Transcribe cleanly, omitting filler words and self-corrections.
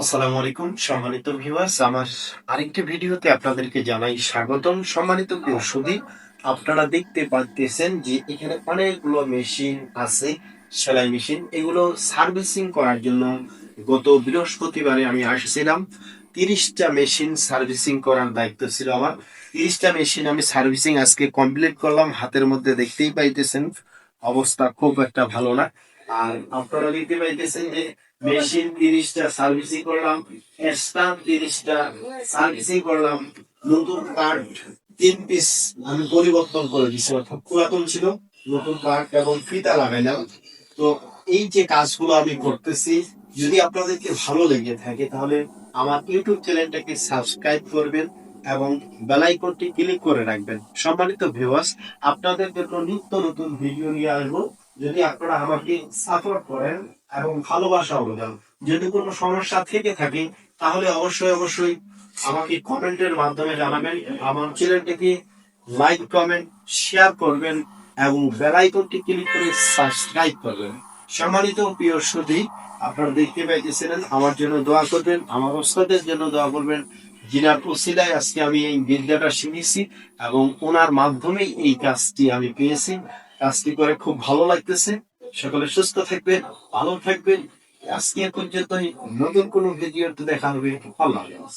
আসসালামু আলাইকুম সম্মানিত ভিউয়ার্স, আমার আরেকটি ভিডিওতে আপনাদেরকে জানাই স্বাগতম। সম্মানিত সুধী, আপনারা দেখতে পাচ্ছেন যে এখানে অনেকগুলো মেশিন আছে, সেলাই মেশিন। এগুলো সার্ভিসিং করার জন্য গত বৃহস্পতিবারে আমি আসছিলাম। 30টা মেশিন সার্ভিসিং করার দায়িত্ব ছিল আমার। 30টা মেশিন আমি সার্ভিসিং আজকে কমপ্লিট করলাম। হাতের মধ্যে দেখতেই পাইতেছেন অবস্থা খুব একটা ভালো না। আর আপনারা দেখতে পাইতেছেন যে মেশিন 30টা সার্ভিসিং করলাম, এক্সট্রা 30টা সার্ভিসিং করলাম। নতুন কার্ড 3 পিস আমি পরিবর্তন করে দিচ্ছি, অর্থাৎ পুরাতন ছিল, নতুন কার্ড এবং ফিতা লাগাইলাম। তো এই যে কাজগুলো আমি করতেছি, যদি আপনাদেরকে ভালো লেগে থাকে তাহলে আমার ইউটিউব চ্যানেলটাকে সাবস্ক্রাইব করবেন এবং বেল আইকনটি ক্লিক করে রাখবেন। সম্মানিত ভিউয়ার্স, আপনাদের জন্য নিত্য নতুন ভিডিও নিয়ে আসবো। যদি আপনারা আমাকে সাপোর্ট করেন এবং ভালোবাসা দেন, যদি কোনো সমস্যা থেকে থাকে তাহলে অবশ্যই আমাকে কমেন্টের মাধ্যমে জানাবেন। আমার চ্যানেলটিকে লাইক কমেন্ট শেয়ার করবেন এবং বেল আইকনটি ক্লিক করে সাবস্ক্রাইব করবেন। সম্মানিত প্রিয় সুধী, আপনারা দেখতে পাইতেছিলেন, আমার জন্য দোয়া করবেন, আমার ওস্তাদের জন্য দোয়া করবেন, যিনার উসিলায় আজকে আমি এই বিদ্যাটা শিখেছি এবং ওনার মাধ্যমেই এই কাজটি আমি পেয়েছি। কাজটি করে খুব ভালো লাগতেছে। সকলে সুস্থ থাকবেন, ভালো থাকবেন। আজকে পর্যন্তই, নতুন কোনো ভিডিওতে দেখা হবে। আল্লাহ হাফেজ।